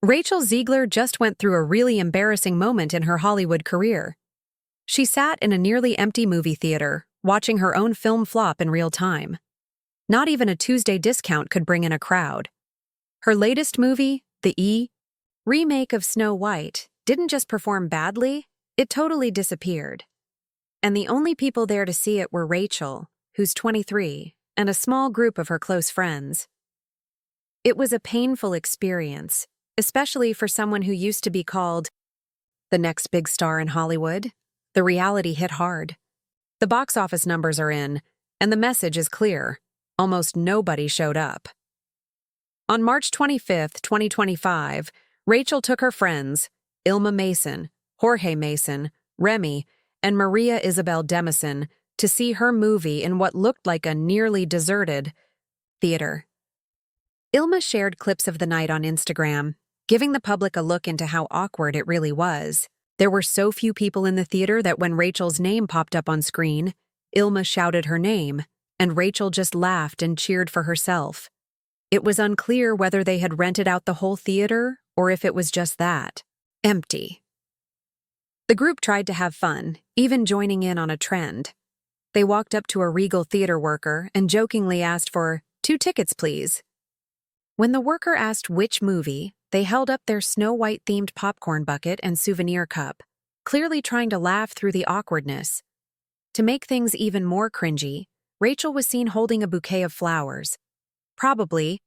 Rachel Zegler just went through a really embarrassing moment in her Hollywood career. She sat in a nearly empty movie theater, watching her own film flop in real time. Not even a Tuesday discount could bring in a crowd. Her latest movie, the remake of Snow White, didn't just perform badly, it totally disappeared. And the only people there to see it were Rachel, who's 23, and a small group of her close friends. It was a painful experience, especially for someone who used to be called the next big star in Hollywood. The reality hit hard. The box office numbers are in, and the message is clear. Almost nobody showed up. On March 25, 2025, Rachel took her friends, Ilma Mason, Jorge Mason, Remy, and Maria Isabel Demison, to see her movie in what looked like a nearly deserted theater. Ilma shared clips of the night on Instagram, giving the public a look into how awkward it really was. There were so few people in the theater that when Rachel's name popped up on screen, Ilma shouted her name, and Rachel just laughed and cheered for herself. It was unclear whether they had rented out the whole theater or if it was just that, empty. The group tried to have fun, even joining in on a trend. They walked up to a Regal theater worker and jokingly asked for 2 tickets, please. When the worker asked which movie, they held up their Snow White-themed popcorn bucket and souvenir cup, clearly trying to laugh through the awkwardness. To make things even more cringy, Rachel was seen holding a bouquet of flowers, probably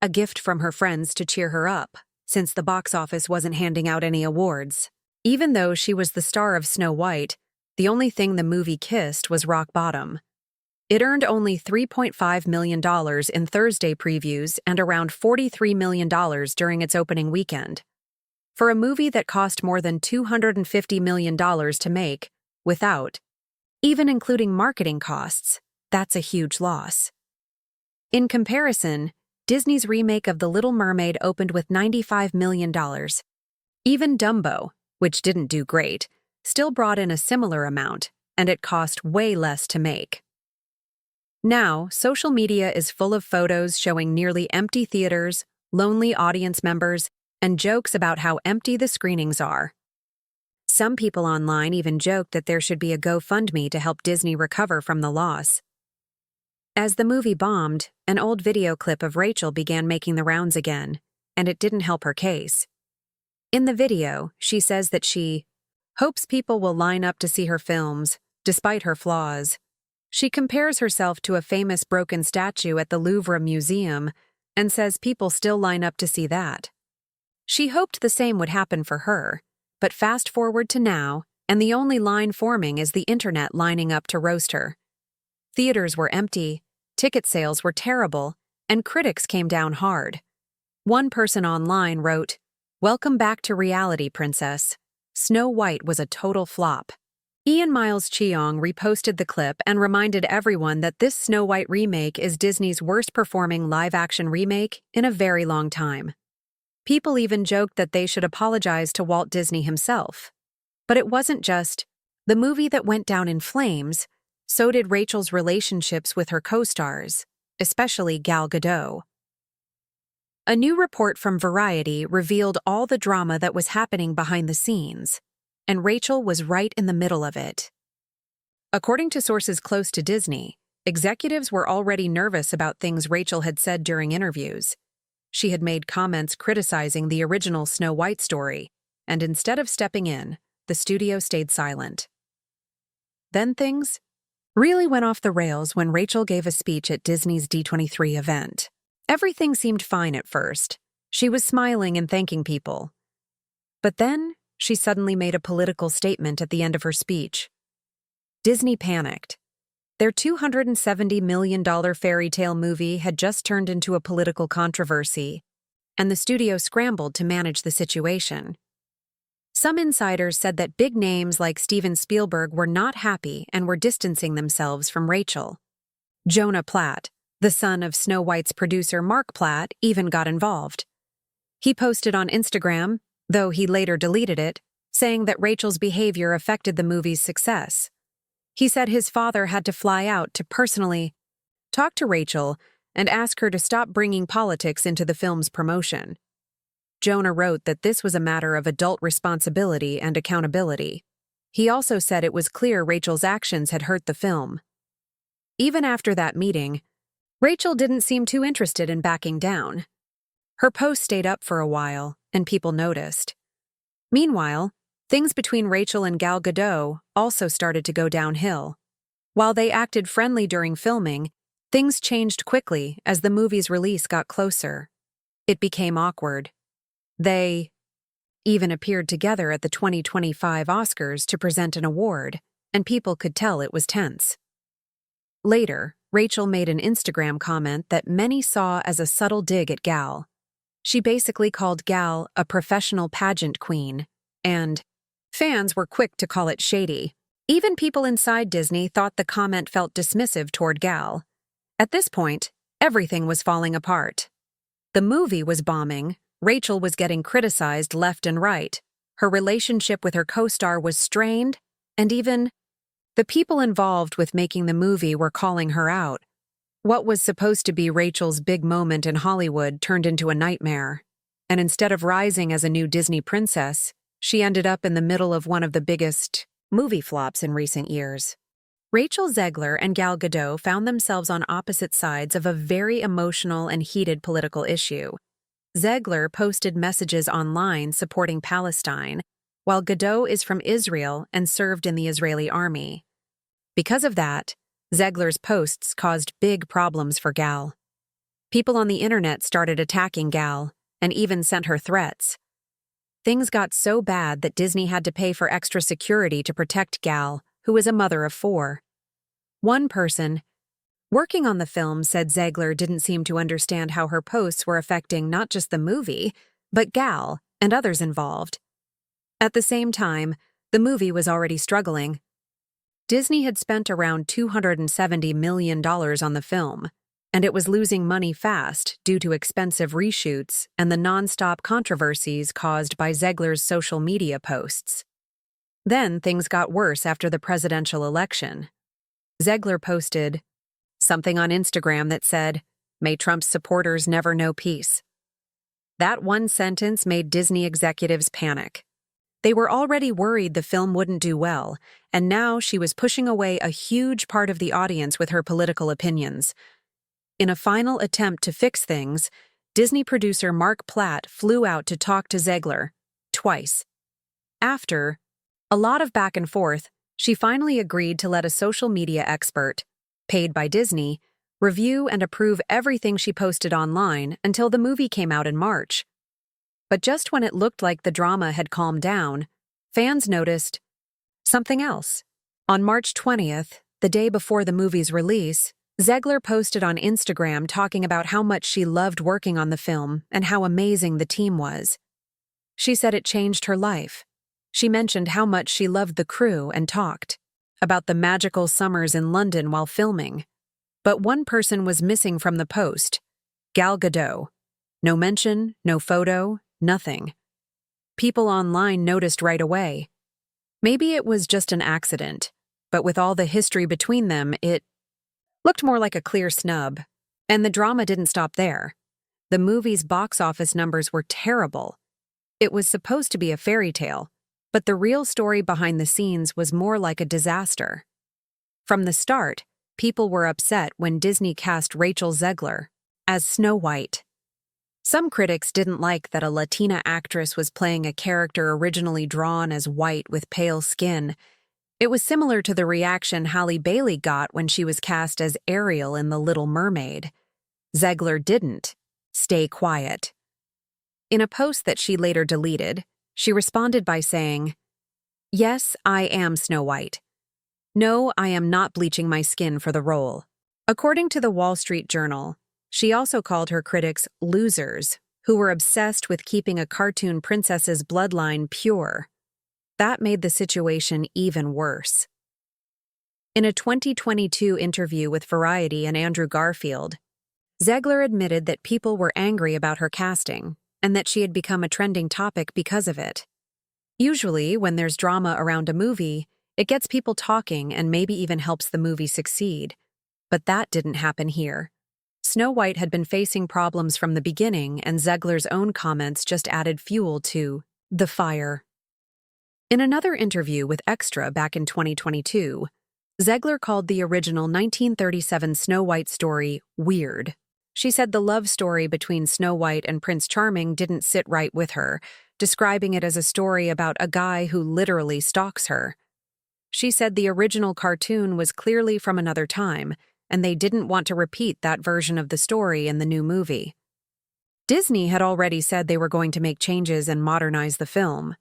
a gift from her friends to cheer her up, since the box office wasn't handing out any awards. Even though she was the star of Snow White, the only thing the movie kissed was rock bottom. It earned only $3.5 million in Thursday previews and around $43 million during its opening weekend. For a movie that cost more than $250 million to make, without even including marketing costs, that's a huge loss. In comparison, Disney's remake of The Little Mermaid opened with $95 million. Even Dumbo, which didn't do great, still brought in a similar amount, and it cost way less to make. Now, social media is full of photos showing nearly empty theaters, lonely audience members, and jokes about how empty the screenings are. Some people online even joked that there should be a GoFundMe to help Disney recover from the loss. As the movie bombed, an old video clip of Rachel began making the rounds again, and it didn't help her case. In the video, she says that she hopes people will line up to see her films, despite her flaws. She compares herself to a famous broken statue at the Louvre Museum and says people still line up to see that. She hoped the same would happen for her, but fast forward to now, and the only line forming is the internet lining up to roast her. Theaters were empty, ticket sales were terrible, and critics came down hard. One person online wrote, "Welcome back to reality, princess. Snow White was a total flop." Ian Miles Cheong reposted the clip and reminded everyone that this Snow White remake is Disney's worst-performing live-action remake in a very long time. People even joked that they should apologize to Walt Disney himself. But it wasn't just the movie that went down in flames, so did Rachel's relationships with her co-stars, especially Gal Gadot. A new report from Variety revealed all the drama that was happening behind the scenes, and Rachel was right in the middle of it. According to sources close to Disney, executives were already nervous about things Rachel had said during interviews. She had made comments criticizing the original Snow White story, and instead of stepping in, the studio stayed silent. Then things really went off the rails when Rachel gave a speech at Disney's D23 event. Everything seemed fine at first. She was smiling and thanking people. But then, she suddenly made a political statement at the end of her speech. Disney panicked. Their $270 million fairy tale movie had just turned into a political controversy, and the studio scrambled to manage the situation. Some insiders said that big names like Steven Spielberg were not happy and were distancing themselves from Rachel. Jonah Platt, the son of Snow White's producer Mark Platt, even got involved. He posted on Instagram, though he later deleted it, saying that Rachel's behavior affected the movie's success. He said his father had to fly out to personally talk to Rachel and ask her to stop bringing politics into the film's promotion. Jonah wrote that this was a matter of adult responsibility and accountability. He also said it was clear Rachel's actions had hurt the film. Even after that meeting, Rachel didn't seem too interested in backing down. Her post stayed up for a while, and people noticed. Meanwhile, things between Rachel and Gal Gadot also started to go downhill. While they acted friendly during filming, things changed quickly as the movie's release got closer. It became awkward. They even appeared together at the 2025 Oscars to present an award, and people could tell it was tense. Later, Rachel made an Instagram comment that many saw as a subtle dig at Gal. She basically called Gal a professional pageant queen, and fans were quick to call it shady. Even people inside Disney thought the comment felt dismissive toward Gal. At this point, everything was falling apart. The movie was bombing, Rachel was getting criticized left and right, her relationship with her co-star was strained, and even the people involved with making the movie were calling her out. What was supposed to be Rachel's big moment in Hollywood turned into a nightmare, and instead of rising as a new Disney princess, she ended up in the middle of one of the biggest movie flops in recent years. Rachel Zegler and Gal Gadot found themselves on opposite sides of a very emotional and heated political issue. Zegler posted messages online supporting Palestine, while Gadot is from Israel and served in the Israeli army. Because of that, Zegler's posts caused big problems for Gal. People on the internet started attacking Gal and even sent her threats. Things got so bad that Disney had to pay for extra security to protect Gal, who is a mother of 4. One person working on the film said Zegler didn't seem to understand how her posts were affecting not just the movie, but Gal and others involved. At the same time, the movie was already struggling. Disney had spent around $270 million on the film, and it was losing money fast due to expensive reshoots and the non-stop controversies caused by Zegler's social media posts. Then things got worse after the presidential election. Zegler posted something on Instagram that said, "May Trump's supporters never know peace." That one sentence made Disney executives panic. They were already worried the film wouldn't do well, and now she was pushing away a huge part of the audience with her political opinions. In a final attempt to fix things, Disney producer Mark Platt flew out to talk to Zegler, twice. After a lot of back and forth, she finally agreed to let a social media expert, paid by Disney, review and approve everything she posted online until the movie came out in March. But just when it looked like the drama had calmed down, fans noticed something else. On March 20th, the day before the movie's release, Zegler posted on Instagram talking about how much she loved working on the film and how amazing the team was. She said it changed her life. She mentioned how much she loved the crew and talked about the magical summers in London while filming. But one person was missing from the post, Gal Gadot. No mention, no photo, nothing. People online noticed right away. Maybe it was just an accident, but with all the history between them, it looked more like a clear snub. And the drama didn't stop there. The movie's box office numbers were terrible. It was supposed to be a fairy tale, but the real story behind the scenes was more like a disaster. From the start, people were upset when Disney cast Rachel Zegler as Snow White. Some critics didn't like that a Latina actress was playing a character originally drawn as white with pale skin. It was similar to the reaction Halle Bailey got when she was cast as Ariel in The Little Mermaid. Zegler didn't stay quiet. In a post that she later deleted, she responded by saying, "Yes, I am Snow White. No, I am not bleaching my skin for the role." According to the Wall Street Journal, she also called her critics losers, who were obsessed with keeping a cartoon princess's bloodline pure. That made the situation even worse. In a 2022 interview with Variety and Andrew Garfield, Zegler admitted that people were angry about her casting and that she had become a trending topic because of it. Usually, when there's drama around a movie, it gets people talking and maybe even helps the movie succeed. But that didn't happen here. Snow White had been facing problems from the beginning, and Zegler's own comments just added fuel to the fire. In another interview with Extra back in 2022, Zegler called the original 1937 Snow White story weird. She said the love story between Snow White and Prince Charming didn't sit right with her, describing it as a story about a guy who literally stalks her. She said the original cartoon was clearly from another time, and they didn't want to repeat that version of the story in the new movie. Disney had already said they were going to make changes and modernize the film,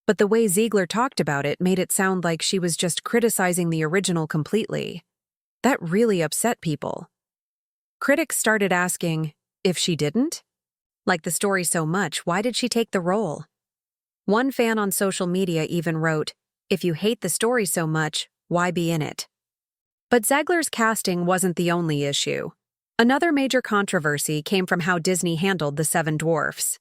but the way Zegler talked about it made it sound like she was just criticizing the original completely. That really upset people. Critics started asking, if she didn't? Like the story so much, why did she take the role? One fan on social media even wrote, if you hate the story so much, why be in it? But Zegler's casting wasn't the only issue. Another major controversy came from how Disney handled the Seven Dwarfs.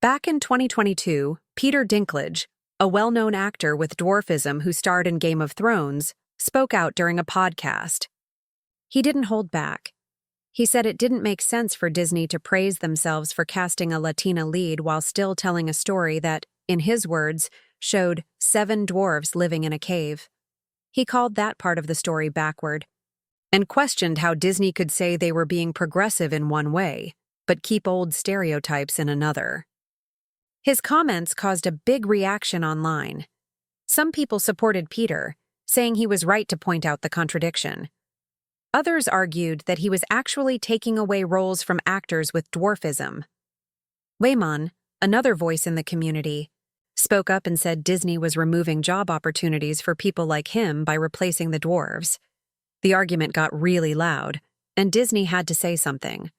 Back in 2022, Peter Dinklage, a well-known actor with dwarfism who starred in Game of Thrones, spoke out during a podcast. He didn't hold back. He said it didn't make sense for Disney to praise themselves for casting a Latina lead while still telling a story that, in his words, showed 7 dwarves living in a cave. He called that part of the story backward, and questioned how Disney could say they were being progressive in one way, but keep old stereotypes in another. His comments caused a big reaction online. Some people supported Peter, saying he was right to point out the contradiction. Others argued that he was actually taking away roles from actors with dwarfism. Wayman, another voice in the community, spoke up and said Disney was removing job opportunities for people like him by replacing the dwarves. The argument got really loud, and Disney had to say something.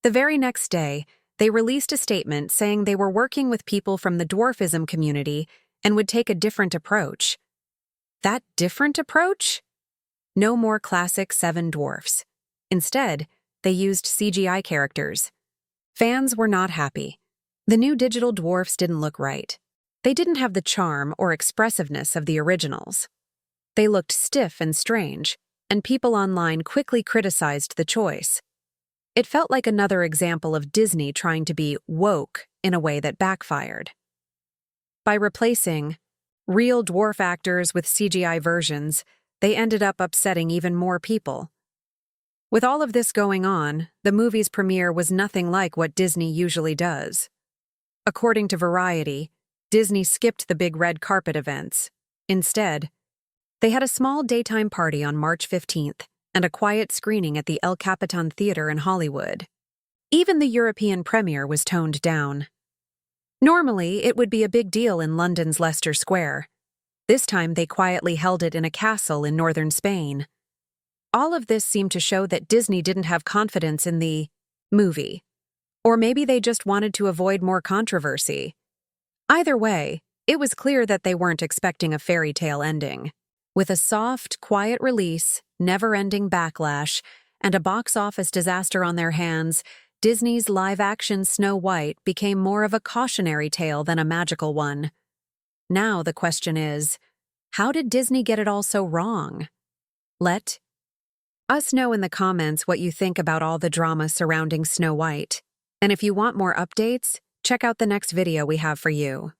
The very next day, they released a statement saying they were working with people from the dwarfism community and would take a different approach. That different approach? No more classic 7 dwarfs. Instead, they used CGI characters. Fans were not happy. The new digital dwarfs didn't look right. They didn't have the charm or expressiveness of the originals. They looked stiff and strange, and people online quickly criticized the choice. It felt like another example of Disney trying to be woke in a way that backfired. By replacing real dwarf actors with CGI versions, they ended up upsetting even more people. With all of this going on, the movie's premiere was nothing like what Disney usually does. According to Variety, Disney skipped the big red carpet events. Instead, they had a small daytime party on March 15th and a quiet screening at the El Capitan Theater in Hollywood. Even the European premiere was toned down. Normally, it would be a big deal in London's Leicester Square. This time, they quietly held it in a castle in northern Spain. All of this seemed to show that Disney didn't have confidence in the movie. Or maybe they just wanted to avoid more controversy. Either way, it was clear that they weren't expecting a fairy tale ending. With a soft, quiet release, never-ending backlash, and a box office disaster on their hands, Disney's live-action Snow White became more of a cautionary tale than a magical one. Now the question is, how did Disney get it all so wrong? Let us know in the comments what you think about all the drama surrounding Snow White. And if you want more updates, check out the next video we have for you.